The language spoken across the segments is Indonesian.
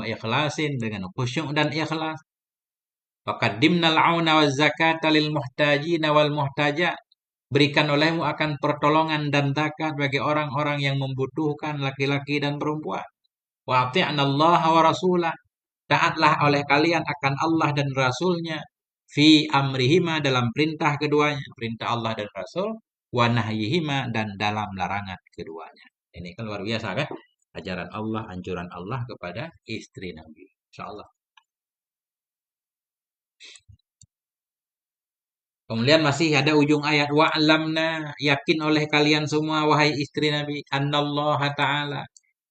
ikhlasin dengan khusyuk dan ikhlas. Faqaddimnal auna waz zakata lil muhtajina wal muhtajat. Berikan olehmu akan pertolongan dan zakat bagi orang-orang yang membutuhkan laki-laki dan perempuan. Wa ati'nallaha wa rasulah. Taatlah oleh kalian akan Allah dan Rasulnya. Fi amrihima dalam perintah keduanya. Perintah Allah dan Rasul. Wa nahyihima dan dalam larangan keduanya. Ini kan luar biasa kan? Ajaran Allah, anjuran Allah kepada istri Nabi. InsyaAllah. Kemudian masih ada ujung ayat wa'lamna, yakin oleh kalian semua wahai istri Nabi, annallaha ta'ala,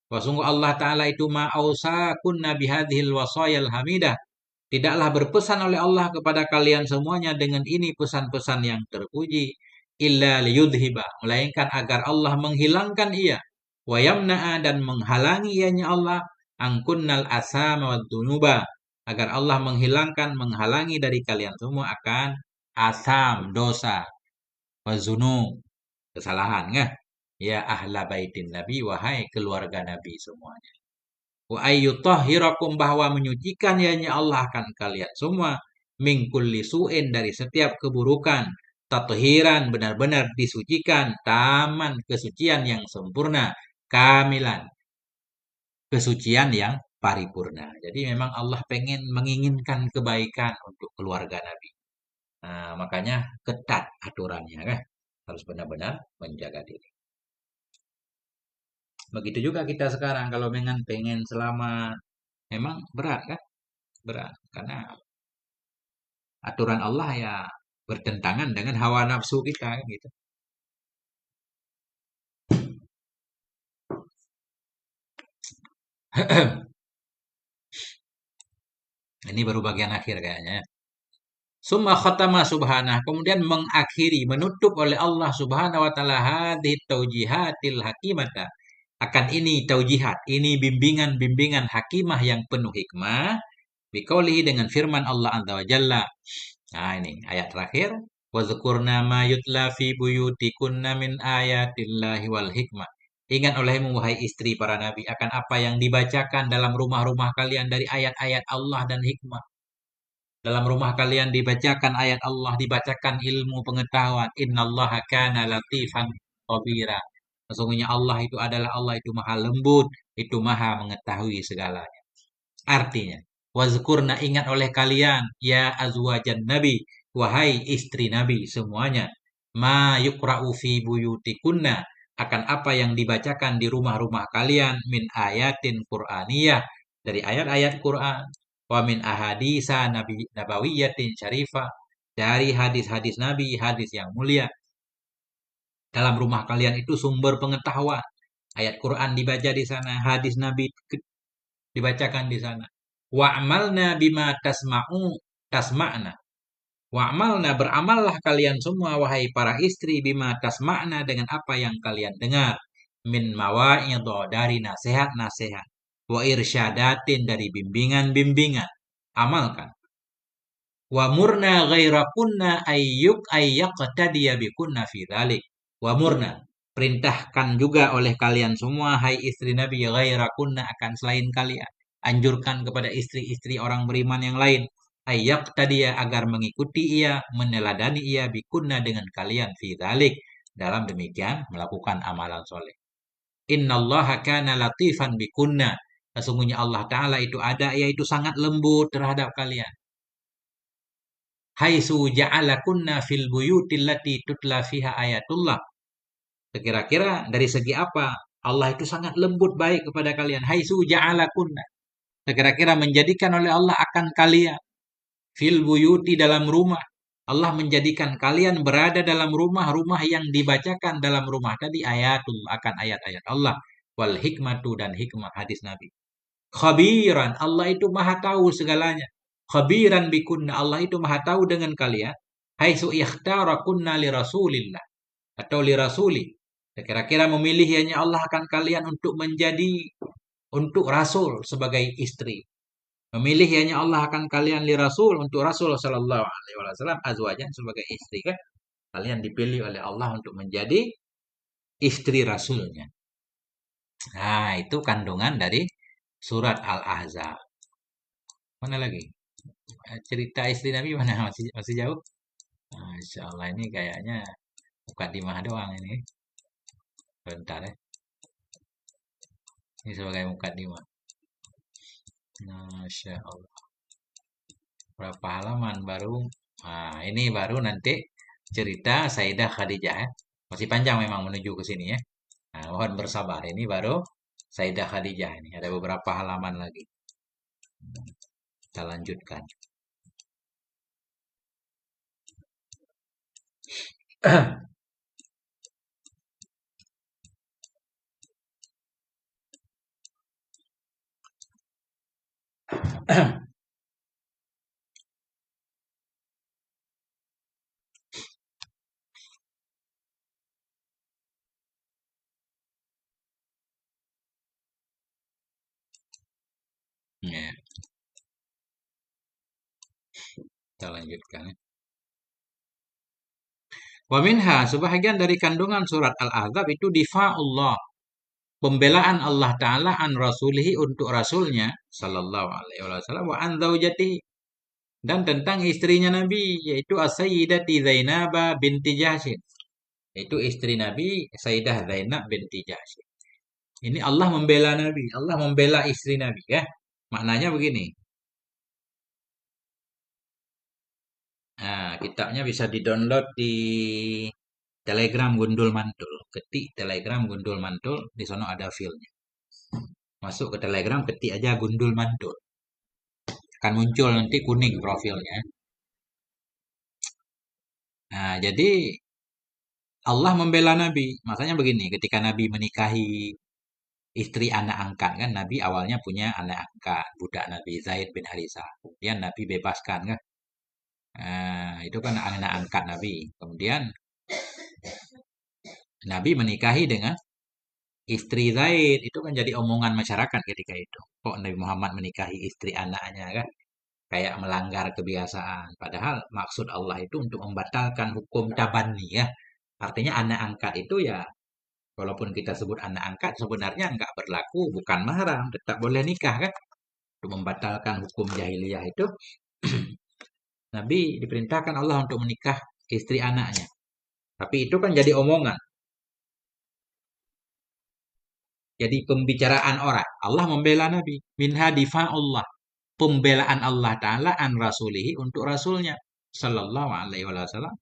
wa sungguh Allah Ta'ala itu ma'ausakunna bihadhil wasayal hamidah. Tidaklah berpesan oleh Allah kepada kalian semuanya dengan ini pesan-pesan yang terpuji, illa liyudhiba, melainkan agar Allah menghilangkan ia, wa yamna'a dan menghalangi ianya Allah, angkunnal asama wa dunuba, agar Allah menghilangkan, menghalangi dari kalian semua akan asam, dosa, wazunu, kesalahan, ya. Ya ahla baitin Nabi, wahai keluarga Nabi semuanya. Wa ayyutahhirakum, bahwa menyucikan ianya Allah akan kalian semua, min kulli su'in, dari setiap keburukan, tathiran, benar-benar disucikan, taman, kesucian yang sempurna, kamilan, kesucian yang paripurna. Jadi memang Allah menginginkan kebaikan untuk keluarga Nabi. Nah, makanya ketat aturannya kan. Harus benar-benar menjaga diri. Begitu juga kita sekarang kalau pengen selamat, memang berat kan? Berat karena aturan Allah ya bertentangan dengan hawa nafsu kita kan gitu. Ini baru bagian akhir kayaknya. Summa khatama subhanah, kemudian mengakhiri, menutup oleh Allah Subhanahu wa taala hadhi taujihatil hakimata. Akan ini taujihat, ini bimbingan-bimbingan hakimah yang penuh hikmah. Biqaulihi, dengan firman Allah Azza wa Jalla. Nah, ini ayat terakhir. Wadhkurna ma yutla fi buyutikunna min ayatillahi wal hikmah. Ingat olehmu wahai istri para nabi akan apa yang dibacakan dalam rumah-rumah kalian dari ayat-ayat Allah dan hikmah. Dalam rumah kalian dibacakan ayat Allah, dibacakan ilmu pengetahuan. Innallaha kana latifan khabira. Sesungguhnya Allah itu adalah Allah itu maha lembut, itu maha mengetahui segalanya. Artinya, wazkurna, ingat oleh kalian, ya azwajan nabi, wahai istri nabi semuanya, ma yukra'u fi buyutikunna, akan apa yang dibacakan di rumah-rumah kalian, min ayatin Qur'aniyah, dari ayat-ayat Quran, wa min ahadisa nabawiyatin syarifah, dari hadis-hadis nabi, hadis yang mulia. Dalam rumah kalian itu sumber pengetahuan. Ayat Quran dibaca di sana, hadis nabi dibacakan di sana. Wa'malna bima tasma'na. Wa'malna, beramallah kalian semua wahai para istri, bima tasma'na, dengan apa yang kalian dengar, min mawa'idho, dari nasihat-nasihat, wa irsyadatin, dari bimbingan-bimbingan, amalkan. Wa murna ghairakunna ayyaqtadiya bikunna fi dzalik. Wa murna, perintahkan juga oleh kalian semua hai istri Nabi, ghairakunna, akan selain kalian. Anjurkan kepada istri-istri orang beriman yang lain, ayyaqtadiya, agar mengikuti ia, meneladani ia, bikunna, dengan kalian, fi dzalik, dalam demikian melakukan amalan soleh. Innallaha kana latifan bikunna. Sesungguhnya Allah Ta'ala itu ada, yaitu sangat lembut terhadap kalian. Haitsu ja'alakunna fil buyutil lati tutla fiha ayatullah. Kira-kira dari segi apa Allah itu sangat lembut baik kepada kalian? Haitsu ja'alakunna. Kira-kira menjadikan oleh Allah akan kalian fil buyuti, dalam rumah. Allah menjadikan kalian berada dalam rumah-rumah yang dibacakan dalam rumah tadi ayatul, akan ayat-ayat Allah, wal hikmatu, dan hikmah hadis Nabi. Khabiran, Allah itu maha tahu segalanya. Khabiran bikunna, Allah itu maha tahu dengan kalian. Haitsu ikhtarakunna li rasulillah, atau li rasuli. Kira-kira memilih hanya Allah akan kalian untuk rasul sebagai istri. Memilih hanya Allah akan kalian li rasul, untuk Rasul sallallahu alaihi wasallam, azwajan, sebagai istri kan. Kalian dipilih oleh Allah untuk menjadi istri rasulnya. Nah, itu kandungan dari Surat Al-Ahzab. Mana lagi? Cerita istri Nabi mana? Masih jauh? Masya Allah, ini kayaknya mukadimah doang ini. Bentar ya. Ini sebagai mukadimah. Masya Allah. Berapa halaman baru? Nah, ini baru nanti cerita Sayyidah Khadijah ya. Masih panjang memang menuju ke sini ya. Nah, mohon bersabar. Ini baru Sayyidah Khadijah ini. Ada beberapa halaman lagi. Kita lanjutkan. Ya, kita lanjutkan ya. Wa minha, sebahagian dari kandungan surat Al-Ahzab itu difa'ullah, pembelaan Allah Ta'ala an rasulihi untuk rasulnya sallallahu alaihi wasallam wa an zaujatihi, dan tentang istrinya Nabi yaitu As-Sayyidati Zainabah binti Jahsyin, yaitu istri Nabi Sayyidah Zainab binti Jahsyin. Ini Allah membela Nabi, Allah membela istri Nabi ya. Maknanya begini. Nah, kitabnya bisa di-download di Telegram Gundul Mantul. Ketik Telegram Gundul Mantul, di sana ada filenya. Masuk ke Telegram, ketik aja Gundul Mantul. Akan muncul nanti kuning profilnya. Nah, jadi Allah membela Nabi. Makanya begini, ketika Nabi menikahi istri anak angkat kan, Nabi awalnya punya anak angkat, budak Nabi Zaid bin Harithah. Kemudian Nabi bebaskan kan. Nah, itu kan anak angkat Nabi. Kemudian Nabi menikahi dengan istri Zaid. Itu kan jadi omongan masyarakat ketika itu. Kok Nabi Muhammad menikahi istri anaknya kan? Kayak melanggar kebiasaan. Padahal maksud Allah itu untuk membatalkan hukum tabani ya. Artinya anak angkat itu ya, walaupun kita sebut anak angkat, sebenarnya nggak berlaku, bukan mahram, tetap boleh nikah kan. Untuk membatalkan hukum jahiliyah itu, Nabi diperintahkan Allah untuk menikah istri anaknya. Tapi itu kan jadi omongan, jadi pembicaraan orang. Allah membela Nabi. Minha difa'ullah. Pembelaan Allah Ta'ala an rasulihi untuk rasulnya. Sallallahu alaihi wasallam.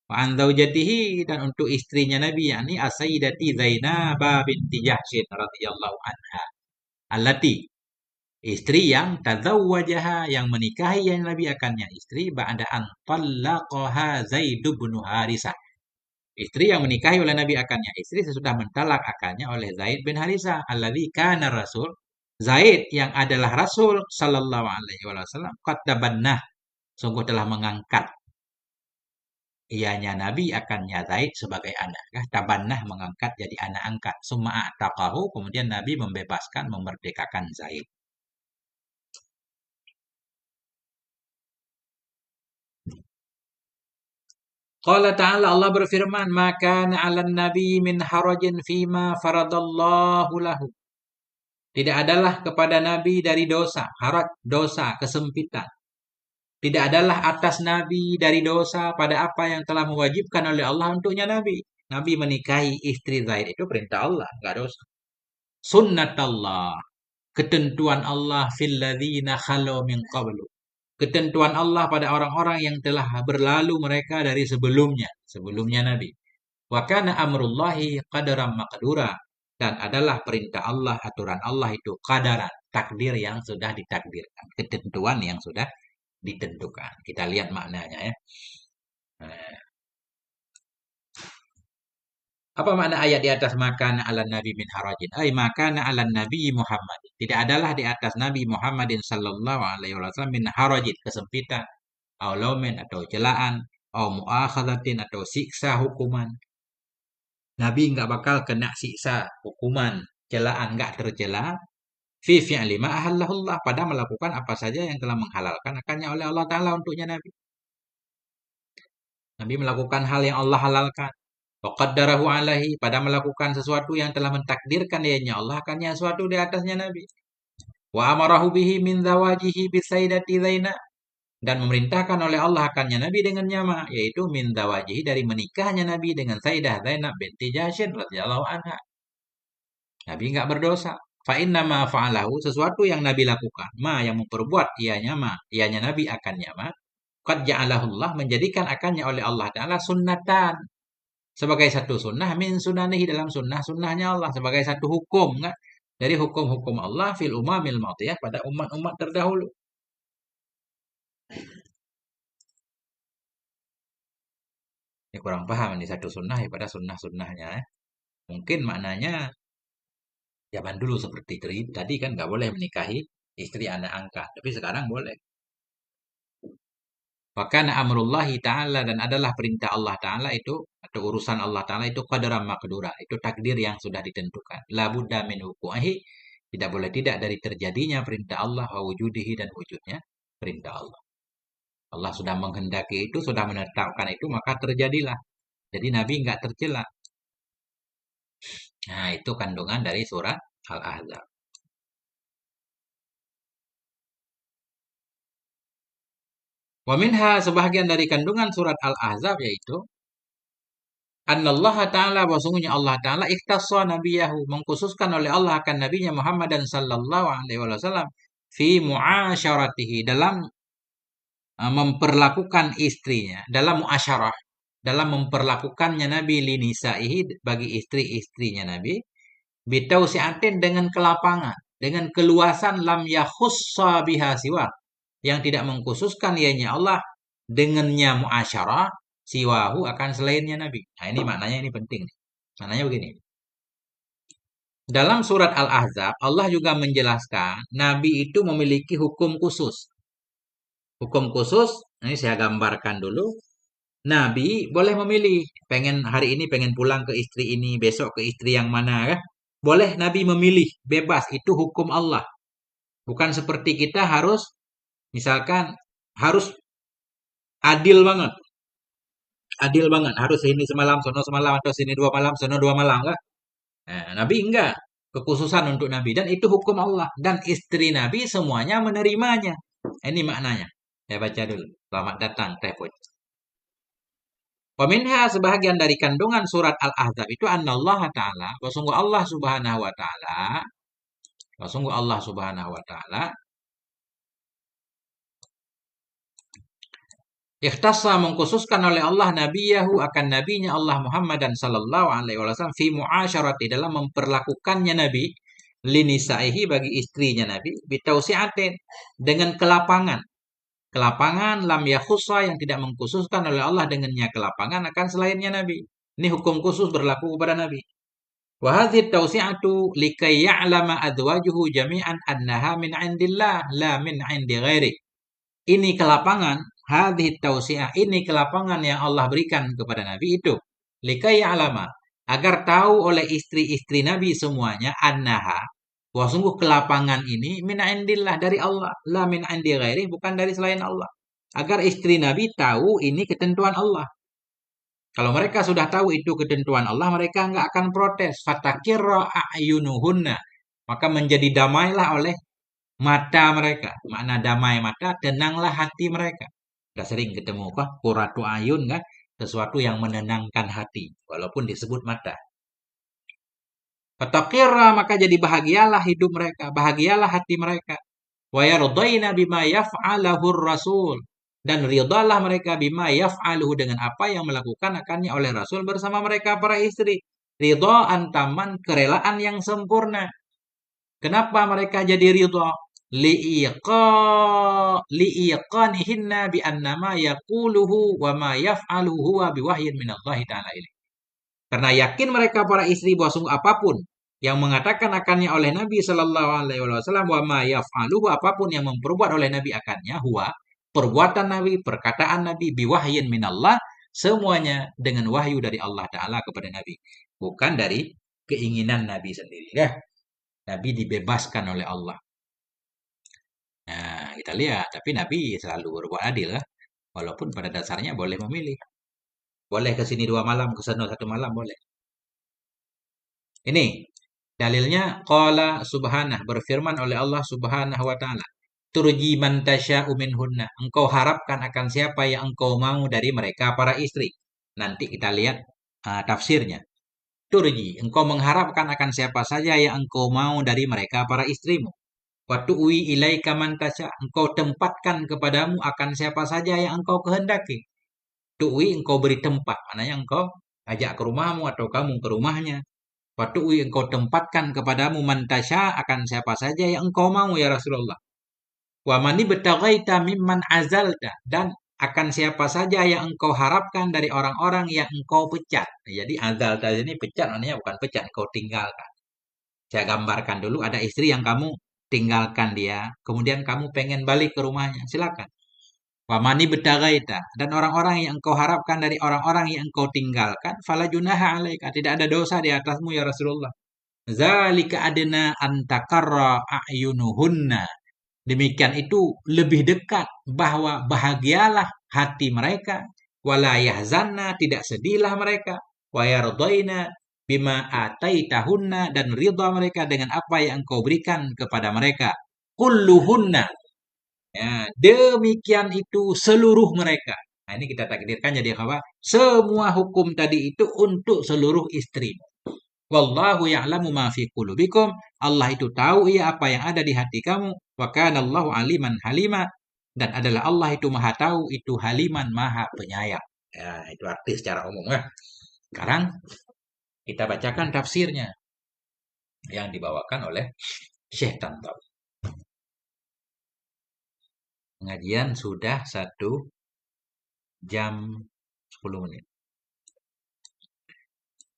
Wa an zaujatihi, dan untuk istrinya Nabi, yakni As-Sayyidati Zainab binti Jahsyin radhiyallahu anha. Allati, istri yang tazawwajaha, yang menikahi yang Nabi akannya, istri ba'da an talaqaha Zaid bin Harisah. Istri yang menikahi oleh Nabi akannya, istri sesudah mentalak akannya oleh Zaid bin Harisah. Alladzi kana rasul, Zaid yang adalah Rasul sallallahu alaihi wasallam, qad tabannah, sungguh telah mengangkat ianya Nabi akannya Zaid sebagai anak. Tabannah, mengangkat jadi anak angkat. Summa a'taqahu, kemudian Nabi membebaskan, memerdekakan Zaid. Qala ta'ala, Allah berfirman, maka 'alan nabi min harajin fima faradallahu lahu. Tidak adalah kepada Nabi dari dosa, haraj, dosa, kesempitan. Tidak adalah atas Nabi dari dosa pada apa yang telah mewajibkan oleh Allah untuknya Nabi. Nabi menikahi istri Zaid itu perintah Allah, nggak dosa. Sunnat Allah, ketentuan Allah fil ladzina khalu min qablu. Ketentuan Allah pada orang-orang yang telah berlalu mereka dari sebelumnya, sebelumnya Nabi. Wa kana amrullahi qadaran maqdura, dan adalah perintah Allah, aturan Allah itu qadaran, takdir yang sudah ditakdirkan, ketentuan yang sudah ditentukan. Kita lihat maknanya ya. Nah, apa makna ayat di atas, makana ala nabi min harajin? Ay makana ala nabi Muhammad. Tidak adalah di atas Nabi Muhammadin sallallahu alaihi wasallam min harajin, kesempitan, au laumin, atau celaan, au muakhadatin, atau siksa hukuman. Nabi nggak bakal kena siksa, hukuman, celaan, nggak tercela. Fi fi'li ma ahallahullah, pada melakukan apa saja yang telah menghalalkan akannya oleh Allah Ta'ala untuknya Nabi. Nabi melakukan hal yang Allah halalkan. Wa qaddarahu alaihi, pada melakukan sesuatu yang telah mentakdirkan ianya Allah akannya sesuatu di atasnya Nabi. Wa amarahu bihi min zawajihi bisaidati Zainab, dan memerintahkan oleh Allah akannya Nabi dengan nyama, yaitu min zawajihi, dari menikahnya Nabi dengan Sayyidah Zainab binti Jahsy radhiyallahu anha. Nabi enggak berdosa. Fa inna ma fa'alahu, sesuatu yang Nabi lakukan, ma yang memperbuat ianya Nabi akannya ma, qad ja'alahu Allah, menjadikan akannya oleh Allah Ta'ala sunnatan, sebagai satu sunnah min sunanihi, dalam sunnah-sunnahnya Allah, sebagai satu hukum enggak, dari hukum-hukum Allah fil umamil madiyah, pada umat-umat terdahulu. Ini kurang paham ini satu sunnah ya pada sunnah-sunnahnya. Mungkin maknanya zaman dulu seperti itu. Tadi kan nggak boleh menikahi istri anak angkat, tapi sekarang boleh. Wakana amrullahi ta'ala, dan adalah perintah Allah Ta'ala itu, atau urusan Allah Ta'ala itu qadaran maqdura, itu takdir yang sudah ditentukan. La budda min wuqu'ihi, tidak boleh tidak dari terjadinya perintah Allah, wa wujudihi, dan wujudnya perintah Allah. Allah sudah menghendaki itu, sudah menetapkan itu, maka terjadilah. Jadi Nabi nggak tercela. Nah, itu kandungan dari surat Al-Ahzab. Wa minha, sebahagian dari kandungan surat Al-Ahzab, yaitu Annallaha ta'ala, bahwasanya Allah Ta'ala ikhtassa nabiyahu, mengkhususkan oleh Allah akan nabinya Muhammad dan sallallahu alaihi wasallam, fi muasyaratihi, dalam memperlakukan istrinya, dalam muasyarah, dalam memperlakukannya Nabi linisaihi, bagi istri-istrinya Nabi, bitausiatin, dengan kelapangan, dengan keluasan, lam yakhussa biha siwa, yang tidak mengkhususkan ianya Allah dengannya muasyarah, siwahu, akan selainnya Nabi. Nah, ini maknanya, ini penting. Maknanya begini. Dalam surat Al-Ahzab, Allah juga menjelaskan Nabi itu memiliki hukum khusus. Hukum khusus, ini saya gambarkan dulu. Nabi boleh memilih, pengen hari ini pengen pulang ke istri ini, besok ke istri yang mana, kan? Boleh Nabi memilih, bebas, itu hukum Allah. Bukan seperti kita harus, misalkan, harus adil banget. Adil banget, harus sini semalam, sono semalam, atau sini 2 malam, sono 2 malam, kan? Nah, Nabi enggak. Kekhususan untuk Nabi, dan itu hukum Allah, dan istri Nabi semuanya menerimanya. Ini maknanya. Saya baca dulu. Selamat datang, Teh Puj. Peminha, sebahagian dari kandungan surat Al-Ahzab itu, annallaha ta'ala, sungguh Allah subhanahu wa ta'ala, sungguh Allah subhanahu wa ta'ala, ikhtassa, mengkhususkan oleh Allah nabiyahu, akan nabinya Allah Muhammad dan sallallahu alaihi wasallam, fi muasyarati, dalam memperlakukannya Nabi, linisaihi, bagi istrinya Nabi, bitausiatin, dengan kelapangan. Kelapangan, lam yakhussa, yang tidak mengkhususkan oleh Allah dengannya kelapangan akan selainnya Nabi. Ini hukum khusus berlaku kepada Nabi. Wa hadhihi tausi'atu likay ya'lama azwajuhu jami'an annaha min 'indillah la min 'indi ghairi. Ini kelapangan, hadhihi tausi'ah, ini kelapangan yang Allah berikan kepada Nabi itu, likay ya'lama, agar tahu oleh istri-istri Nabi semuanya, annaha, bahwa sungguh kelapangan ini min 'indillah, dari Allah, la min 'indi ghairi, bukan dari selain Allah. Agar istri Nabi tahu ini ketentuan Allah. Kalau mereka sudah tahu itu ketentuan Allah, mereka nggak akan protes. Fatakirra a'yunuhunna, maka menjadi damailah oleh mata mereka. Makna damai mata, tenanglah hati mereka. Sudah sering ketemu apa? Qurratu ayun, kan? Sesuatu yang menenangkan hati, walaupun disebut mata. Fatakirra, maka jadi bahagialah hidup mereka, bahagialah hati mereka. Wa yardaina bima yaf'alahu rasul, dan ridalah mereka bima yaf'aluhu, dengan apa yang melakukan akannya oleh Rasul bersama mereka para istri. Ridha antaman, kerelaan yang sempurna. Kenapa mereka jadi ridha? Li'iqanihinna bi annama yaquluhu wa ma yaf'aluhu huwa biwahyin minallahi ta'ala ilaih. Karena yakin mereka para istri bahwa sungguh apapun yang mengatakan akannya oleh Nabi Shallallahu Alaihi Wasallam, wa ma yaf'aluhu, apapun yang memperbuat oleh Nabi akannya, huwa, perbuatan Nabi, perkataan Nabi, biwahyin minallah, semuanya dengan wahyu dari Allah Ta'ala kepada Nabi, bukan dari keinginan Nabi sendiri. Ya, Nabi dibebaskan oleh Allah. Nah, kita lihat, tapi Nabi selalu berbuat adil, ya. Walaupun pada dasarnya boleh memilih. Boleh ke sini 2 malam, ke sana 1 malam, boleh. Ini Dalilnya qala subhanah, berfirman oleh Allah Subhanahu wa taala. Turji man tasya'u minhunna. Engkau harapkan akan siapa yang engkau mau dari mereka para istri. Nanti kita lihat tafsirnya. Turji, engkau mengharapkan akan siapa saja yang engkau mau dari mereka para istrimu. Wa tu'wi ilaika man tasya, engkau tempatkan kepadamu akan siapa saja yang engkau kehendaki. Tu'wi, engkau beri tempat, maknanya engkau ajak ke rumahmu atau kamu ke rumahnya. Wa tu'wi, engkau tempatkan kepadamu man tasya akan siapa saja yang engkau mau ya Rasulullah. Wa mani betagaita mimman azalta, dan akan siapa saja yang engkau harapkan dari orang-orang yang engkau pecat. Jadi azalta ini pecat, maknanya bukan pecat, engkau tinggalkan. Saya gambarkan dulu ada istri yang kamu tinggalkan dia, kemudian kamu pengen balik ke rumahnya, silakan. Wamani bedagaita, dan orang-orang yang engkau harapkan dari orang-orang yang engkau tinggalkan, fala junaha alaika, tidak ada dosa di atasmu ya Rasulullah. Zalika adna antakarra a'yunuhunna. Demikian itu lebih dekat bahwa bahagialah hati mereka, wala yahzanna, tidak sedihlah mereka, wa yardaina bima ataitahunna, dan ridha mereka dengan apa yang engkau berikan kepada mereka. Kulluhunna, ya, demikian itu seluruh mereka. Nah, ini kita takdirkan jadi apa? Semua hukum tadi itu untuk seluruh istri. Wallahu ya'lamu ma fi qulubikum. Allah itu tahu ia apa yang ada di hati kamu. Wa kana Allahu aliman halima, dan adalah Allah itu Maha tahu, itu haliman, Maha penyayang. Ya, itu arti secara umum ya. Sekarang kita bacakan tafsirnya yang dibawakan oleh Syekh Tantawi. Pengajian sudah 1 jam 10 menit.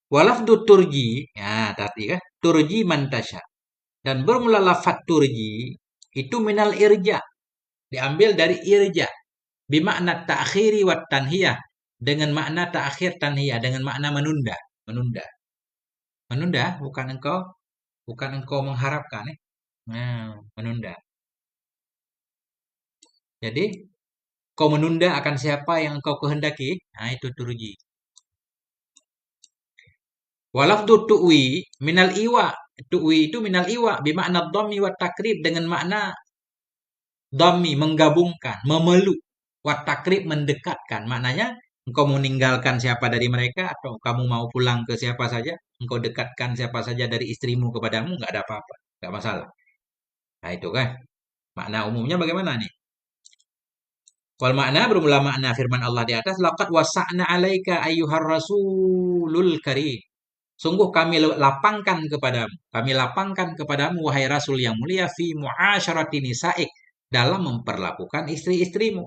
Walafdu turji, ya tadi kan, turji mantasya. Dan bermula lafat turji itu minal irja, diambil dari irja, bimakna ta'khiri wa tanhiyah, dengan makna ta'khir tanhiyah, dengan makna menunda, menunda. Menunda bukan engkau mengharapkan ya. Nah, menunda. Jadi kau menunda akan siapa yang engkau kehendaki, nah itu turji. Walafdu tu'wi minal iwa. Tu'wi itu minal iwa bimakna dhammi wa takrib, dengan makna dhammi menggabungkan, memeluk, wa takrib mendekatkan. Maknanya engkau meninggalkan siapa dari mereka atau kamu mau pulang ke siapa saja, engkau dekatkan siapa saja dari istrimu kepadamu, nggak ada apa-apa, nggak masalah. Nah itu kan makna umumnya bagaimana nih? Wal makna, bermula makna firman Allah di atas, laqad wasa'na 'alaika ayyuhar rasulul karim. Sungguh kami lapangkan kepadamu, wahai Rasul yang mulia, fi mu'asyarati nisa'ik, dalam memperlakukan istri-istrimu.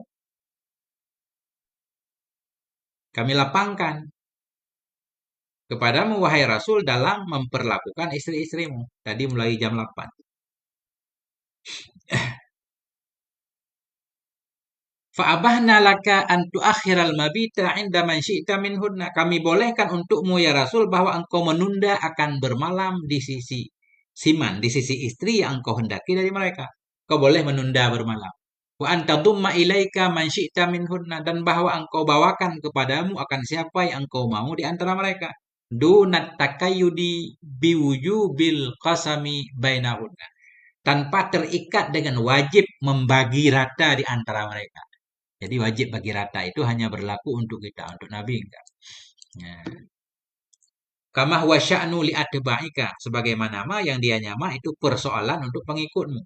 Kami lapangkan kepadamu, wahai Rasul, dalam memperlakukan istri-istrimu. Tadi mulai jam 8. Fa'abahna laka an tu'akhiral mabita 'inda man syi'ta minhunna. Kami bolehkan untukmu ya Rasul bahwa engkau menunda akan bermalam di sisi siman, di sisi istri yang engkau hendaki dari mereka. Kau boleh menunda bermalam. Wa anta dumma ilaika man syi'ta minhunna, dan bahwa engkau bawakan kepadamu akan siapa yang engkau mau di antara mereka. Dunat takayyudi biwujubil qasami bainahunna. Tanpa terikat dengan wajib membagi rata di antara mereka. Jadi wajib bagi rata itu hanya berlaku untuk kita, untuk Nabi enggak. Nah, kama huwa sya'nu li atba'ika, sebagaimana yang dia nyama itu persoalan untuk pengikutmu.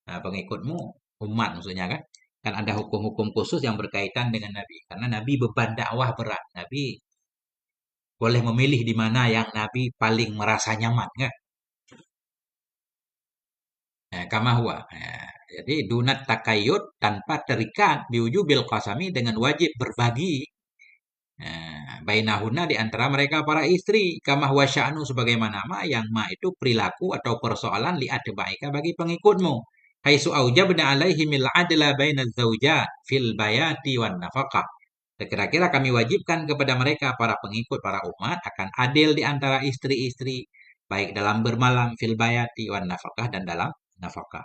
Nah, pengikutmu umat maksudnya kan. Kan ada hukum-hukum khusus yang berkaitan dengan Nabi. Karena Nabi beban dakwah berat. Nabi boleh memilih di mana yang Nabi paling merasa nyaman kan. Nah, kama huwa. Nah, jadi dunat takayud, tanpa terikat biujubil qasami, dengan wajib berbagi. Nah, bainahuna di antara mereka para istri, kama huwa sya'nu, sebagaimana yang itu perilaku atau persoalan li atba'ika, bagi pengikutmu. Haitsu aujabna alaihimil adla bainaz zaujat fil bayati wan nafaqah. Kira-kira kami wajibkan kepada mereka para pengikut, para umat, akan adil di antara istri-istri, baik dalam bermalam, fil bayati wan nafaqah, dan dalam nafkah.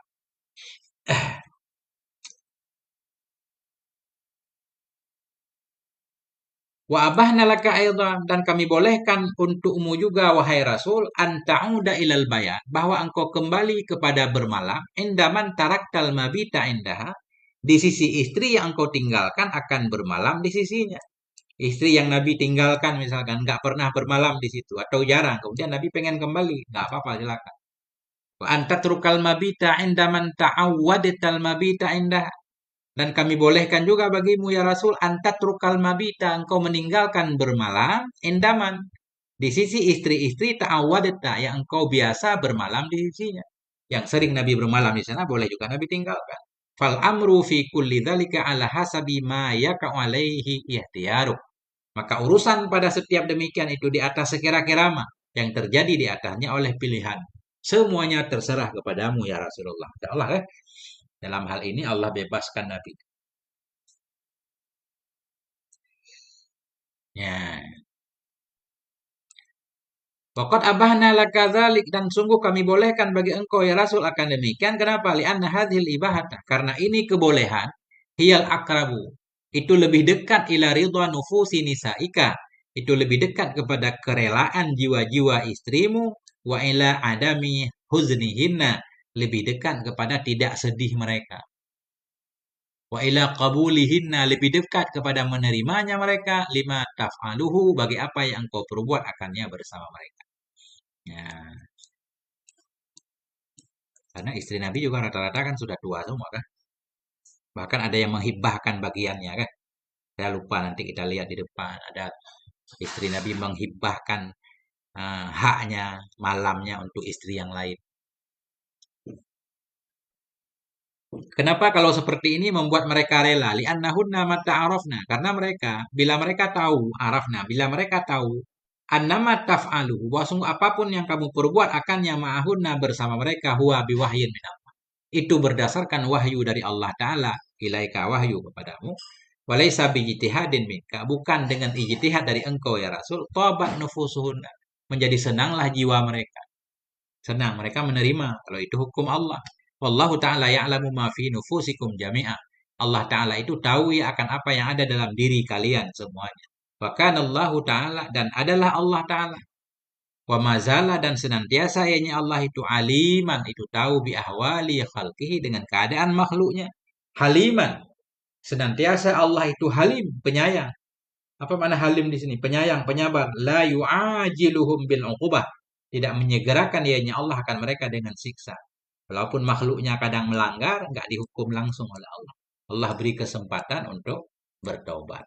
Wa abahna laka aidan, dan kami bolehkan untukmu juga wahai Rasul an ta'uda ilal bayan, bahwa engkau kembali kepada bermalam indaman taraktal mabita indaha, di sisi istri yang engkau tinggalkan akan bermalam di sisinya. Istri yang Nabi tinggalkan misalkan nggak pernah bermalam di situ atau jarang, kemudian Nabi pengen kembali, nggak apa-apa, silakan. Wa antatrukal mabita indaman ta'awwadatal mabita indah, dan kami bolehkan juga bagimu ya Rasul antatrukal mabita, engkau meninggalkan bermalam indaman, di sisi istri-istri ta'awwadata yang engkau biasa bermalam di sisinya. Yang sering Nabi bermalam di sana boleh juga Nabi tinggalkan. Fal amru fi kulli dzalika ala hasabi ma yaka'u alaihi ihtiyaru. Maka urusan pada setiap demikian itu di atas sekira-kira yang terjadi di atasnya oleh pilihan. Semuanya terserah kepadamu ya Rasulullah. Ya Allah, dalam hal ini Allah bebaskan Nabi. Ya. Waqad abahna laka dzalik, dan sungguh kami bolehkan bagi engkau ya Rasul akan demikian. Kenapa? Li'anna hadhil ibahata, karena ini kebolehan, hiyal akrabu, itu lebih dekat ila ridha nufusi nisaika, itu lebih dekat kepada kerelaan jiwa-jiwa istrimu, wa ila adami huznihinna, lebih dekat kepada tidak sedih mereka. Wa ila qabulihinna, lebih dekat kepada menerimanya mereka, lima taf'aluhu, bagi apa yang engkau perbuat akannya bersama mereka. Ya, karena istri Nabi juga rata-rata kan sudah tua semua kan. Bahkan ada yang menghibahkan bagiannya kan. Saya lupa, nanti kita lihat di depan. Ada istri Nabi menghibahkan haknya, malamnya untuk istri yang lain. Kenapa kalau seperti ini membuat mereka rela? Li'annahunna mata'arafna. Karena mereka, bila mereka tahu, arafna, bila mereka tahu, annama taf'alu, bahwa sungguh apapun yang kamu perbuat akannya ma'ahunna bersama mereka, huwa biwahyin minallah, itu berdasarkan wahyu dari Allah Ta'ala, ilaika, wahyu kepadamu, walaysa bijtihadin minka, bukan dengan ijtihad dari engkau ya Rasul, tabat nufusuhunna, menjadi senanglah jiwa mereka. Senang, mereka menerima kalau itu hukum Allah. Wallahu ta'ala ya'lamu ma fi nufusikum jami'a. Allah Ta'ala itu tahu ya akan apa yang ada dalam diri kalian semuanya. Wa kanallahu ta'ala, dan adalah Allah Ta'ala. Wa mazala, dan senantiasa ianya Allah itu aliman, itu tahu bi ahwali khalqihi, dengan keadaan makhluknya. Haliman, senantiasa Allah itu halim, penyayang. Apa makna halim di sini? Penyayang, penyabar. La yu'ajiluhum bil uqubah, tidak menyegerakan ianya Allah akan mereka dengan siksa. Walaupun makhluknya kadang melanggar, nggak dihukum langsung oleh Allah. Allah beri kesempatan untuk bertobat.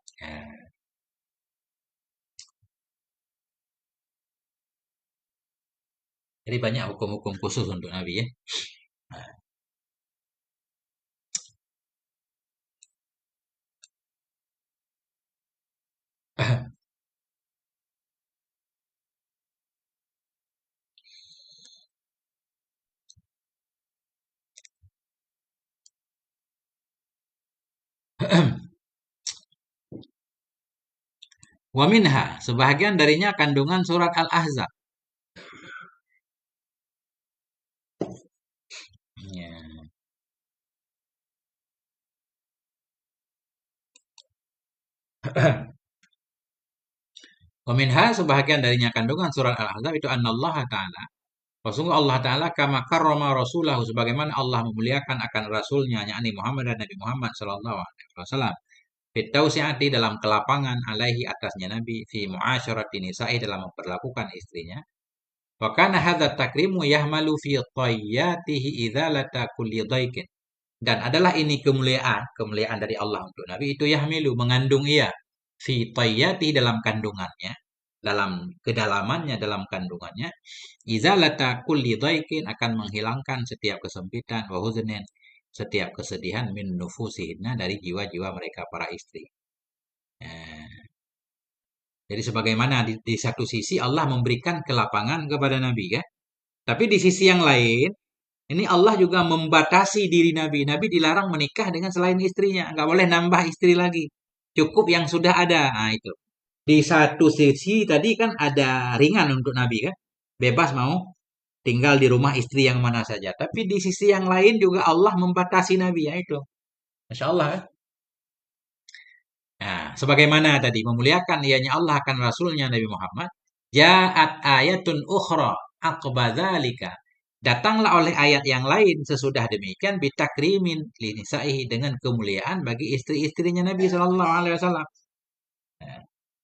Jadi banyak hukum-hukum khusus untuk Nabi ya. Wa minha, sebahagian darinya kandungan surat Al-Ahzab. Ya. Wa minha, sebahagian darinya kandungan surat Al-Ahzab itu annallaha ta'ala, Rasulullah Allah Ta'ala kama karrama rasulahu, sebagaimana Allah memuliakan akan rasulnya, yakni Muhammad, dan Nabi Muhammad sallallahu alaihi wasallam, fitausiati, dalam kelapangan, alaihi, atasnya Nabi, fi muasyarati nisa'i, dalam memperlakukan istrinya. Wa kana hadza takrimu yahmalu fi tayyatihi idzalata kulli dhaikin, dan adalah ini kemuliaan dari Allah untuk Nabi itu, yahmilu, mengandung ia, fi tayyati, dalam kandungannya, dalam kedalamannya, dalam kandungannya, izalata kulli dhaikin, akan menghilangkan setiap kesempitan, wa huznin, setiap kesedihan, min nufusihinna, dari jiwa-jiwa mereka para istri. Jadi sebagaimana di satu sisi Allah memberikan kelapangan kepada Nabi kan, tapi di sisi yang lain ini Allah juga membatasi diri Nabi. Nabi dilarang menikah dengan selain istrinya, nggak boleh nambah istri lagi. Cukup yang sudah ada. Nah itu. Di satu sisi tadi kan ada ringan untuk Nabi kan, bebas mau tinggal di rumah istri yang mana saja. Tapi di sisi yang lain juga Allah membatasi Nabi, ya itu. Masya Allah kan. Nah, sebagaimana tadi memuliakan ianya Allah akan Rasulnya Nabi Muhammad. Ja'at ayatun ukhra aqbadzalika. Datanglah oleh ayat yang lain sesudah demikian bitakrimin linisaihi dengan kemuliaan bagi istri-istrinya Nabi Shallallahu Alaihi Wasallam.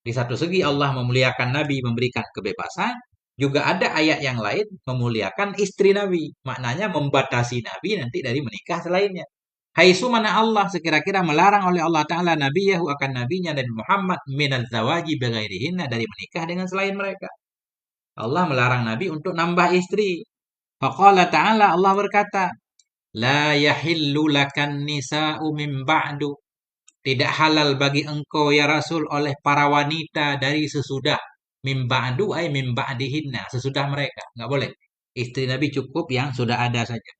Di satu segi Allah memuliakan Nabi memberikan kebebasan, juga ada ayat yang lain memuliakan istri Nabi. Maknanya membatasi Nabi nanti dari menikah selainnya. Haitsu mana Allah sekira-kira melarang oleh Allah Ta'ala nabiyahu akan nabinya Nabi Muhammad minaz zawaji bighairihinna dari menikah dengan selain mereka. Allah melarang Nabi untuk nambah istri. Faqala Ta'ala Allah berkata, La yahillu lakan nisa'u min ba'du. Tidak halal bagi engkau ya Rasul oleh para wanita dari sesudah. Min ba'du ay min ba'dihinna. Sesudah mereka. Nggak boleh. Istri Nabi cukup yang sudah ada saja.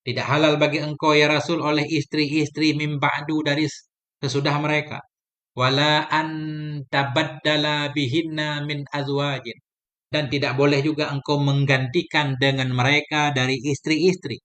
Tidak halal bagi engkau ya Rasul oleh istri-istri min ba'du dari sesudah mereka. Wala an tabaddala bihinna min azwajin. Dan tidak boleh juga engkau menggantikan dengan mereka dari istri-istri.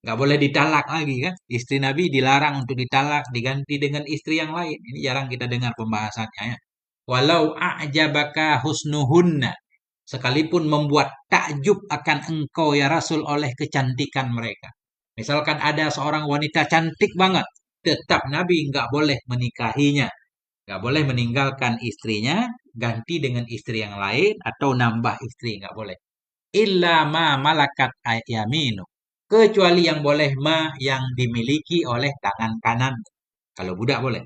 Nggak boleh ditalak lagi kan. Istri Nabi dilarang untuk ditalak, diganti dengan istri yang lain. Ini jarang kita dengar pembahasannya ya. Walau a'jabaka husnuhunna. Sekalipun membuat takjub akan engkau ya Rasul oleh kecantikan mereka. Misalkan ada seorang wanita cantik banget. Tetap Nabi nggak boleh menikahinya. Nggak boleh meninggalkan istrinya, ganti dengan istri yang lain, atau nambah istri. Nggak boleh. Illa ma malakat yaminu. Kecuali yang boleh ma yang dimiliki oleh tangan kanan. Kalau budak boleh.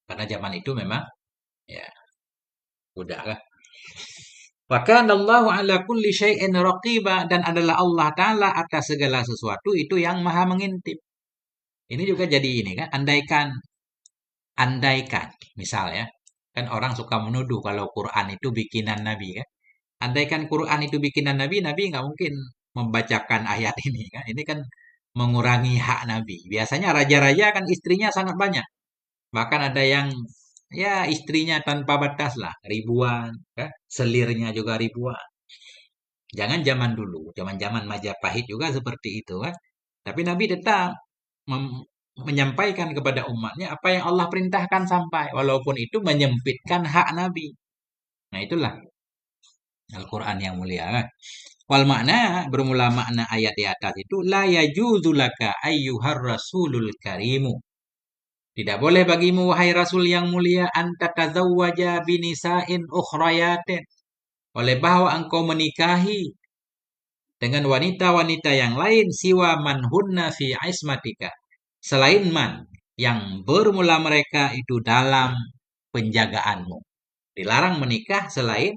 Karena zaman itu memang ya budak kan. Wa kana Allahu ala kulli syai'in raqiba, dan adalah Allah Ta'ala atas segala sesuatu itu yang maha mengintip. Ini juga jadi ini kan, andaikan, misal ya, kan orang suka menuduh kalau Quran itu bikinan Nabi kan. Andaikan Quran itu bikinan Nabi, Nabi nggak mungkin membacakan ayat ini kan. Ini kan mengurangi hak Nabi. Biasanya raja-raja kan istrinya sangat banyak. Bahkan ada yang ya istrinya tanpa batas lah, ribuan, kan? Selirnya juga ribuan. Jangan zaman dulu, zaman-zaman Majapahit juga seperti itu kan. Tapi Nabi tetap menyampaikan kepada umatnya apa yang Allah perintahkan sampai, walaupun itu menyempitkan hak Nabi. Nah itulah Al-Quran yang mulia kan. Wal makna, bermula makna ayat di atas itu, la yajuzu laka ayyuhar rasulul karimu. Tidak boleh bagimu wahai rasul yang mulia anta tazawwaja binisa'in ukhrayatin. Oleh bahwa engkau menikahi dengan wanita-wanita yang lain siwa man hunna fi ismatika. Selain man yang bermula mereka itu dalam penjagaanmu. Dilarang menikah selain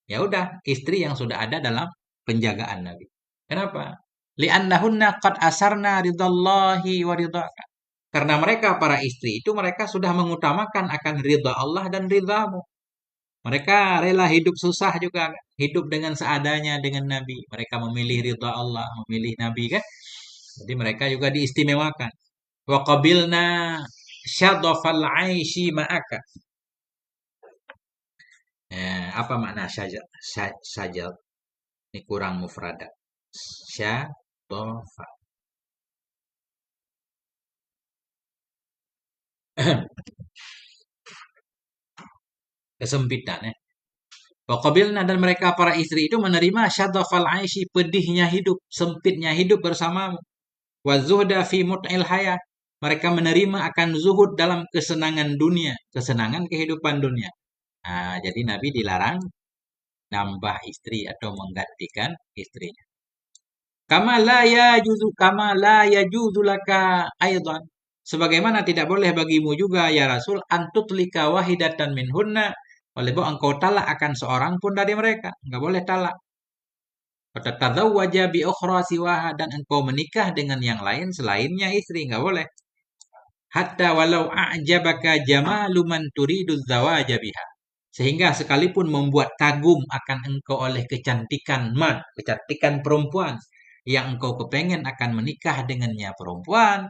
ya udah istri yang sudah ada dalam penjagaan Nabi. Kenapa? Li'annahunna qad asarna ridallahi wa ridhaka. Karena mereka para istri itu mereka sudah mengutamakan akan ridha Allah dan ridhamu. Mereka rela hidup susah juga, hidup dengan seadanya dengan Nabi. Mereka memilih ridha Allah, memilih Nabi kan. Jadi mereka juga diistimewakan. Wa qabilna syadhafal 'aishi ma'aka. Apa makna sajal? Ini kurang mufradat. Syadhafa. Kesempitan ya. Waqabilna, dan mereka para istri itu menerima syadhafal aishi, pedihnya hidup, sempitnya hidup bersamamu. Wa zuhda fi mut'il hayat. Mereka menerima akan zuhud dalam kesenangan dunia, kesenangan kehidupan dunia. Nah, jadi Nabi dilarang nambah istri atau menggantikan istrinya. Kama la yajuzu laka aidan. Sebagaimana tidak boleh bagimu juga ya Rasul antutlika wahidatan minhunna, oleh bahwa engkau talak akan seorang pun dari mereka. Enggak boleh talak. Fatatadzawwaja bi ukhra siwaha, dan engkau menikah dengan yang lain selainnya istri. Enggak boleh. Hatta walau a'jabaka jamalu man turidu zawaja biha. Sehingga sekalipun membuat kagum akan engkau oleh kecantikan man, kecantikan perempuan yang engkau kepengen akan menikah dengannya perempuan,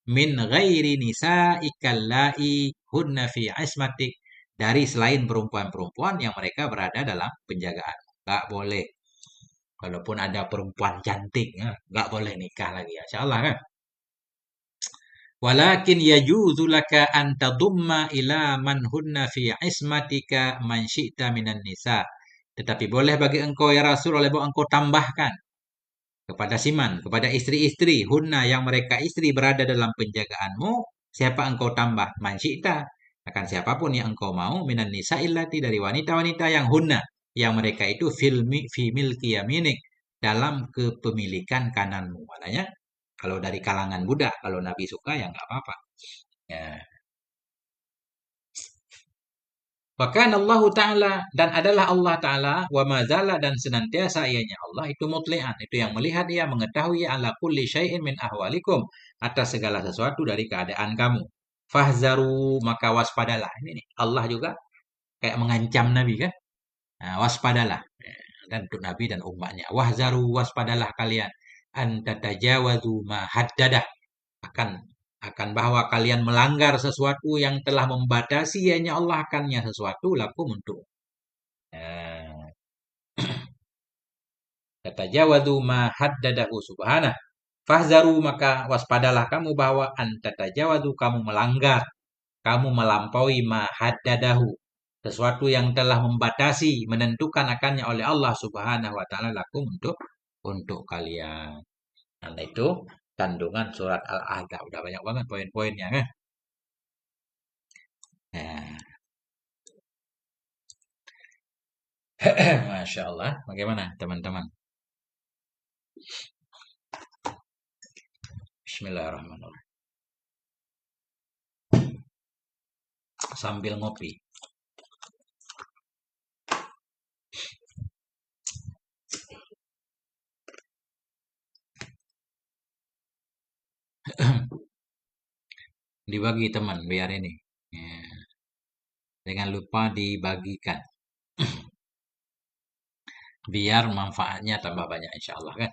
min ghairi nisa'ikal la'i hunna fi ismatik, dari selain perempuan-perempuan yang mereka berada dalam penjagaan. Enggak boleh. Walaupun ada perempuan cantik, enggak boleh nikah lagi. Insyaallah kan. Walakin yajuzu laka an tadumma ila man hunna fi ismatika man syi'ta minan nisa. Tetapi boleh bagi engkau ya Rasul, oleh engkau tambahkan kepada siman, kepada istri-istri hunna yang mereka istri berada dalam penjagaanmu, siapa engkau tambah? Man syi'ta. Akan siapapun yang engkau mau minan nisa illati dari wanita-wanita yang hunna yang mereka itu fi milki yaminik dalam kepemilikan kananmu. Maknanya kalau dari kalangan budak, kalau Nabi suka ya nggak apa-apa. Ya. Bahkan Allah Ta'ala dan adalah Allah Ta'ala wa mazala dan senantiasa ianya Allah itu mutli'an. Itu yang melihat ia mengetahui ala kulli syai'in min ahwalikum atas segala sesuatu dari keadaan kamu. Fahzaru maka waspadalah. Ini nih, Allah juga kayak mengancam Nabi kan. Nah, waspadalah. Dan untuk Nabi dan umatnya. Wahzaru waspadalah kalian. Antatajawazu ma haddadah. Akan bahwa kalian melanggar sesuatu yang telah membatasi hanya Allah akannya sesuatu lakum untuk tatajawadu ma haddadahu subhanah. Fahzaru maka waspadalah kamu bahwa antatajawadu kamu melanggar, kamu melampaui ma haddadahu sesuatu yang telah membatasi menentukan akannya oleh Allah Subhanahu wa taala lakum untuk kalian. Nah, itu kandungan surat Al-Ahzab. Udah banyak banget poin-poinnya kan? Nah, Masya Allah. Bagaimana teman-teman? Bismillahirrahmanirrahim. Sambil ngopi. Dibagi teman biar ini. Ya, jangan lupa dibagikan. Biar manfaatnya tambah banyak insya Allah kan.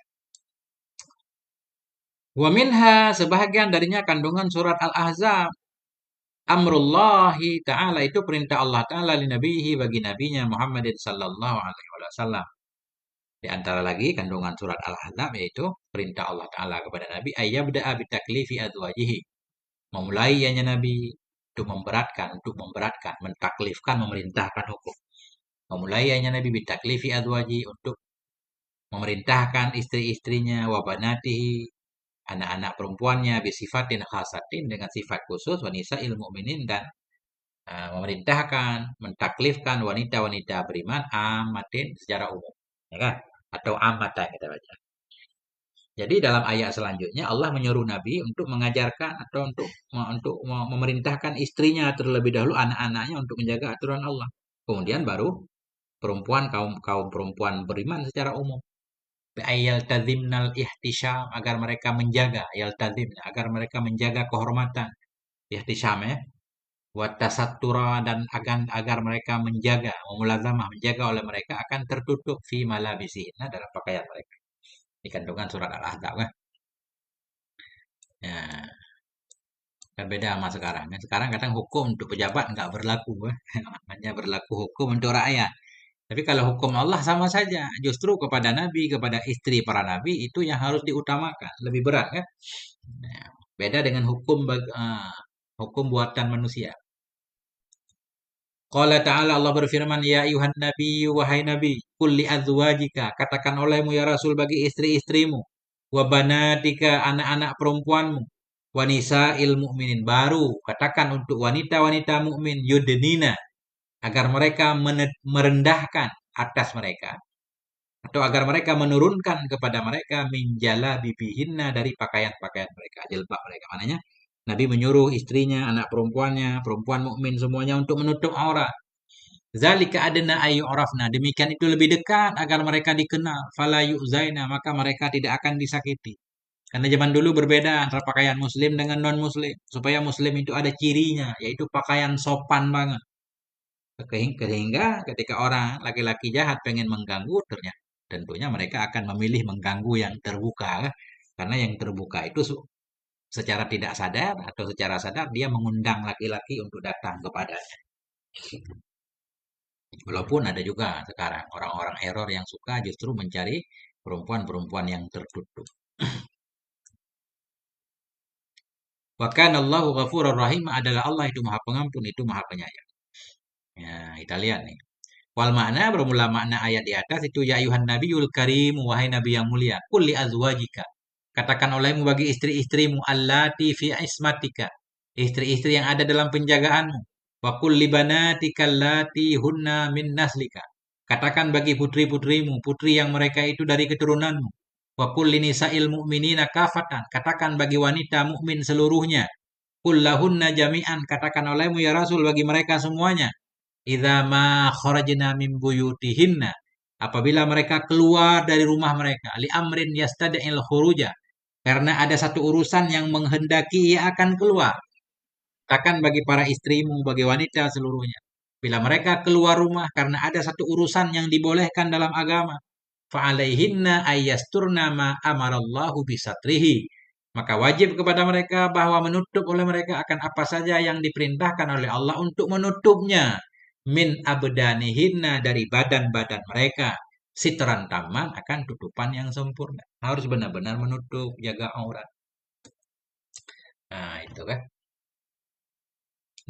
Wa minha sebahagian darinya kandungan surat Al-Ahzab. Amrullahi ta'ala itu perintah Allah ta'ala li nabihi bagi nabinya Muhammad sallallahu alaihi wasallam. Di antara lagi kandungan surat Al-Ahzab yaitu perintah Allah ta'ala kepada nabi ayyabda'a bitaklifi azwajihi. Memulainya nabi untuk memberatkan, mentaklifkan, memerintahkan hukum. Memulainya nabi bitaklifi azwaji untuk memerintahkan istri-istrinya wa banatihi anak-anak perempuannya bisifatin khasatin dengan sifat khusus wanita ilmu mukminin dan memerintahkan mentaklifkan wanita-wanita beriman amatin secara umum ya kan atau amata kita baca. Jadi dalam ayat selanjutnya Allah menyuruh Nabi untuk mengajarkan atau untuk memerintahkan istrinya terlebih dahulu anak-anaknya untuk menjaga aturan Allah. Kemudian baru perempuan kaum kaum perempuan beriman secara umum. Yaltazimnal ihtisyam agar mereka menjaga yaltazimna agar mereka menjaga kehormatan ihtisyam ya watasattura dan agar mereka menjaga memulazamah menjaga oleh mereka akan tertutup fi malabisihna dalam pakaian mereka di kandungan surat Al-Ahzab kan ya kan beda sama sekarang kan sekarang kadang hukum untuk pejabat nggak berlaku kan hanya berlaku hukum untuk rakyat. Tapi kalau hukum Allah sama saja, justru kepada Nabi, kepada istri para Nabi itu yang harus diutamakan, lebih berat kan? Nah, beda dengan hukum buatan manusia. Qala ta'ala Allah berfirman, Ya ayuhan Nabi, wahai Nabi, kulli azwajika, katakan olehmu ya Rasul bagi istri-istrimu, wa banatika anak-anak perempuanmu, wanisa mu'minin baru, katakan untuk wanita-wanita mukmin yudnina, agar mereka merendahkan atas mereka atau agar mereka menurunkan kepada mereka minjala bibihinna dari pakaian-pakaian mereka, jilbab mereka. Maknanya Nabi menyuruh istrinya, anak perempuannya, perempuan mukmin semuanya untuk menutup aurat. Zalika adna ayu orafna. Demikian itu lebih dekat agar mereka dikenal. Fala yu'zaina, maka mereka tidak akan disakiti. Karena zaman dulu berbeda antara pakaian muslim dengan non-muslim. Supaya muslim itu ada cirinya, yaitu pakaian sopan banget. Sehingga ketika orang laki-laki jahat pengen mengganggu, tentunya mereka akan memilih mengganggu yang terbuka. Karena yang terbuka itu secara tidak sadar atau secara sadar dia mengundang laki-laki untuk datang kepadanya. Walaupun ada juga sekarang orang-orang error yang suka justru mencari perempuan-perempuan yang tertutup. Wa kana Allahu ghafurur rahim adalah Allah itu Maha Pengampun, itu Maha Penyayang. Ya, kita lihat nih. Wal makna bermula makna ayat di atas itu ya ayuhan nabiyul karim wahai nabi yang mulia qul li azwajika katakan olehmu bagi istri-istrimu allati fi ismatika istri-istri yang ada dalam penjagaanmu wa qul li banatika allati hunna min naslika katakan bagi putri-putrimu putri yang mereka itu dari keturunanmu wa qul li nisa'il mu'minina kafatan katakan bagi wanita mukmin seluruhnya qul lahunna jami'an katakan olehmu ya rasul bagi mereka semuanya idza ma kharajna min buyutihinna apabila mereka keluar dari rumah mereka li amrin yastad'il khuruja karena ada satu urusan yang menghendaki ia akan keluar katakan bagi para istrimu bagi wanita seluruhnya bila mereka keluar rumah karena ada satu urusan yang dibolehkan dalam agama fa'alaihinna ayyasturna ma amarallahu bisatrihi maka wajib kepada mereka bahwa menutup oleh mereka akan apa saja yang diperintahkan oleh Allah untuk menutupnya min abdanihinna dari badan-badan mereka sitran taman akan tutupan yang sempurna harus benar-benar menutup jaga aurat nah itu kan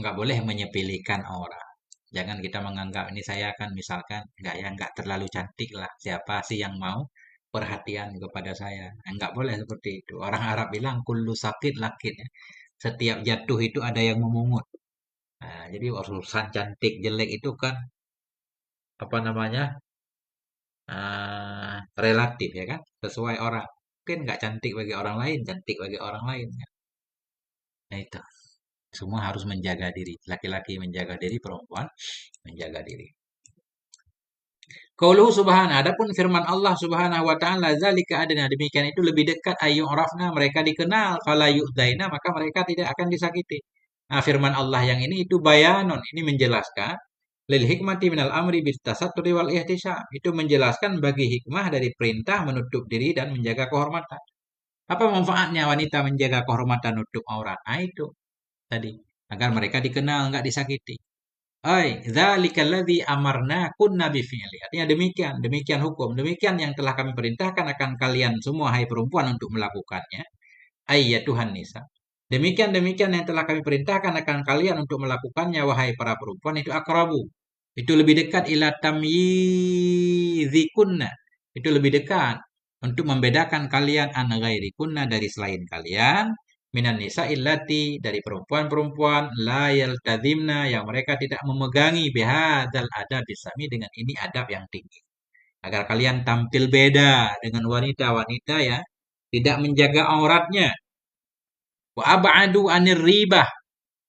nggak boleh menyepelekan orang jangan kita menganggap ini saya kan misalkan nggak ya nggak terlalu cantik lah siapa sih yang mau perhatian kepada saya nggak boleh seperti itu orang Arab bilang kullu sakit lakit ya. Setiap jatuh itu ada yang memungut nah, jadi urusan cantik jelek itu kan apa namanya relatif ya kan sesuai orang mungkin nggak cantik bagi orang lain cantik bagi orang lain ya. Nah itu semua harus menjaga diri laki-laki menjaga diri perempuan menjaga diri Qauluhu subhanahu adapun firman Allah Subhanahu wa taala zalika adna demikian itu lebih dekat ayu rafna mereka dikenal fala yu'daina maka mereka tidak akan disakiti nah firman Allah yang ini itu bayanon ini menjelaskan lil hikmati minal amri bit tasatturi wal ihtisam itu menjelaskan bagi hikmah dari perintah menutup diri dan menjaga kehormatan apa manfaatnya wanita menjaga kehormatan nutup aurat nah itu tadi agar mereka dikenal nggak disakiti Ai, dzalikal ladzi amarnakunna bifi'li. Artinya demikian, demikian hukum, demikian yang telah kami perintahkan akan kalian semua hai perempuan untuk melakukannya. Ai ya Tuhan nisa. Demikian yang telah kami perintahkan akan kalian untuk melakukannya wahai para perempuan itu akrabu. Itu lebih dekat ila tamyizikunna. Itu lebih dekat untuk membedakan kalian an ghairikunna dari selain kalian minan nisa illati dari perempuan-perempuan la yaltazimna yang mereka tidak memegangi bihadzal adab bisami dengan ini adab yang tinggi. Agar kalian tampil beda dengan wanita-wanita ya, tidak menjaga auratnya. Wa ab'adu anir ribah.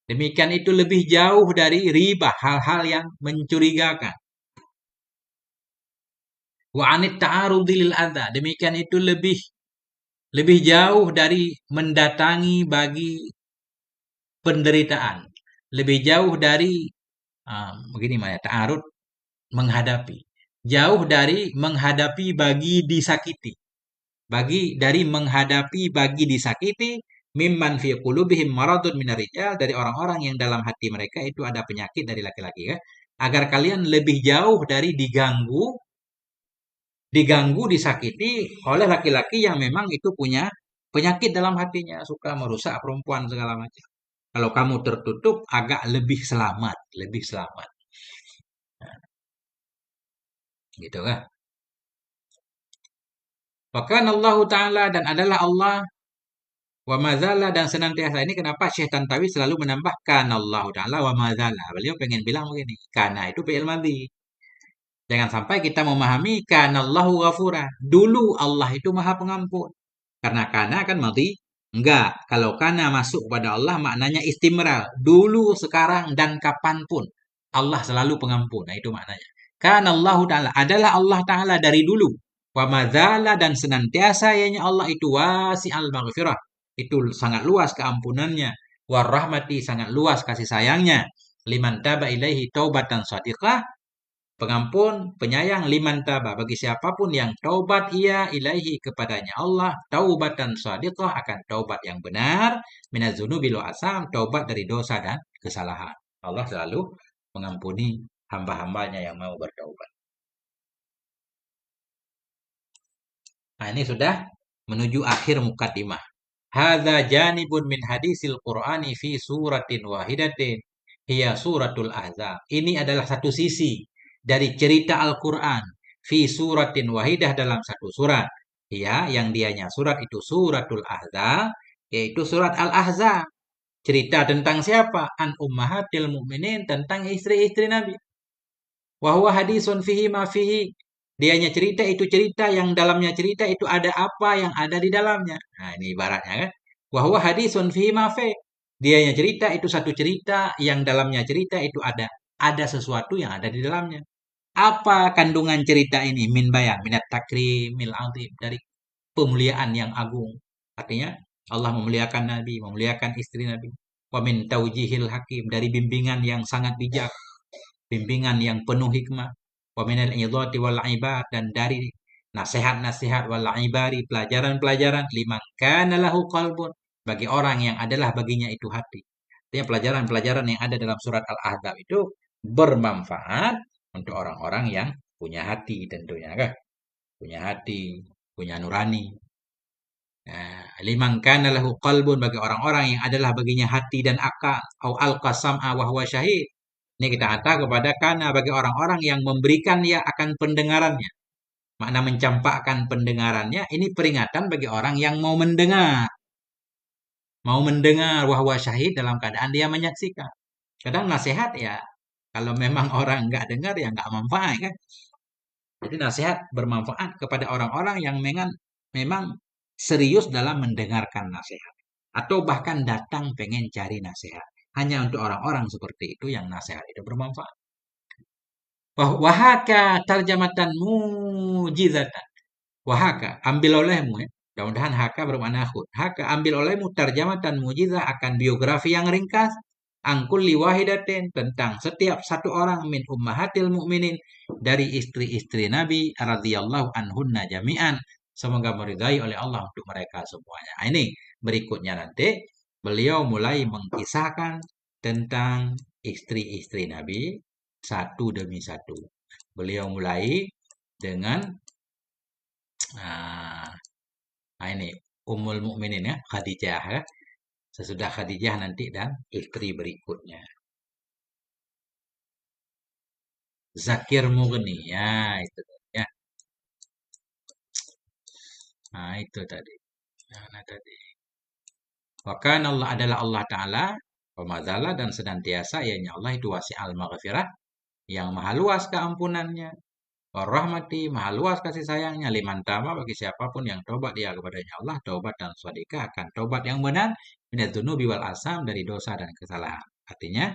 Demikian itu lebih jauh dari ribah, hal-hal yang mencurigakan. Wa anit ta'arudi lil adza. Demikian itu lebih jauh dari mendatangi bagi penderitaan. Lebih jauh dari begini Maya, ta'arud menghadapi. Jauh dari menghadapi bagi disakiti. Bagi dari menghadapi bagi disakiti mimman fi qulubihim maradun minar rijal dari orang-orang yang dalam hati mereka itu ada penyakit dari laki-laki ya. Agar kalian lebih jauh dari diganggu disakiti oleh laki-laki yang memang itu punya penyakit dalam hatinya suka merusak perempuan segala macam. Kalau kamu tertutup agak lebih selamat, lebih selamat. Gitu kan? Bahkan Allah Ta'ala dan adalah Allah wa mazala dan senantiasa ini kenapa Syekh Tantawi selalu menambahkan Allah Ta'ala wa mazala. Beliau pengen bilang begini, karena itu fi'il madhi. Jangan sampai kita memahami kanallahu ghafura. Dulu Allah itu Maha Pengampun. Karena kana kan madhi. Enggak. Kalau kana masuk pada Allah maknanya istimrar. Dulu, sekarang, dan kapanpun. Allah selalu pengampun. Nah itu maknanya. Kanallahu ta'ala. Adalah Allah ta'ala dari dulu. Wa madzala dan senantiasa ianya Allah itu wasi'al maghfirah. Itu sangat luas keampunannya. Warahmati sangat luas kasih sayangnya. Liman taba ilaihi taubatan shadiqah pengampun, penyayang liman taba bagi siapapun yang taubat ia ilahi kepadanya Allah taubatan shadiqah akan taubat yang benar minadzunubi wal asam taubat dari dosa dan kesalahan. Allah selalu mengampuni hamba-hambanya yang mau bertaubat. Nah, ini sudah menuju akhir mukadimah. Hadza janibun min hadisil Qur'ani fi suratin wahidatin. Hiya suratul Ahzab. Ini adalah satu sisi dari cerita Al-Quran. Fi suratin wahidah dalam satu surat. Ya, yang dianya surat itu suratul Ahzab, yaitu surat Al-Ahzab. Cerita tentang siapa? An ummahatil mu'minin, tentang istri-istri Nabi. Wahwa hadisun fihi ma fihi. Dianya cerita itu cerita yang dalamnya cerita itu ada apa yang ada di dalamnya. Nah, ini ibaratnya kan. Wahwa hadisun fihi ma fihi. Dianya cerita itu satu cerita yang dalamnya cerita itu ada sesuatu yang ada di dalamnya. Apa kandungan cerita ini? Min bayan, minat takrimil azim, dari pemuliaan yang agung. Artinya Allah memuliakan Nabi, memuliakan istri Nabi. Wa min taujihil hakim, dari bimbingan yang sangat bijak, bimbingan yang penuh hikmah. Wa minal idhati wal ibad, dan dari nasihat-nasihat wal ibari, pelajaran-pelajaran liman kana lahu qalbun, bagi orang yang adalah baginya itu hati. Artinya pelajaran-pelajaran yang ada dalam surat Al-Ahzab itu bermanfaat untuk orang-orang yang punya hati tentunya kan. Punya hati, punya nurani. Nah, liman kana lahu qalbun, bagi orang-orang yang adalah baginya hati dan akal, au alqasam wa huwa syahid. Ini kita kata kepada kana, bagi orang-orang yang memberikan ya akan pendengarannya. Makna mencampakkan pendengarannya, ini peringatan bagi orang yang mau mendengar. Mau mendengar wahwa syahid, dalam keadaan dia menyaksikan. Kadang nasihat ya, kalau memang orang nggak dengar ya nggak manfaat kan. Jadi nasihat bermanfaat kepada orang-orang yang memang serius dalam mendengarkan nasihat. Atau bahkan datang pengen cari nasihat. Hanya untuk orang-orang seperti itu yang nasihat itu bermanfaat. Wahaka tarjamatan mujizatan. Wahaka, ambil olehmu ya. Mudah-mudahan haka bermakna khud. Haka, ambil olehmu tarjamatan mujizah, akan biografi yang ringkas. Angkul liwahidatin, tentang setiap satu orang min ummahatil mu'minin, dari istri-istri Nabi radhiyallahu anhunna jami'an. Semoga meridai oleh Allah untuk mereka semuanya. Nah, ini berikutnya nanti beliau mulai mengkisahkan tentang istri-istri Nabi satu demi satu. Beliau mulai dengan Nah, ini Ummul Mukminin ya, Khadijah ya. Sesudah Khadijah nanti dan istri berikutnya. Zakir Mughni ya, itu ya. Nah, itu tadi. Nah, tadi. Wakan Allah adalah Allah Ta'ala, pemazala dan senantiasa, ianya Allah itu wasi'al maghfirah, yang maha luas keampunannya. Warahmati, maha luas kasih sayangnya, liman tama, bagi siapapun yang tobat dia kepadanya Allah, tobat dan swadika, akan tobat yang benar, minat dunubi wal asam, dari dosa dan kesalahan. Artinya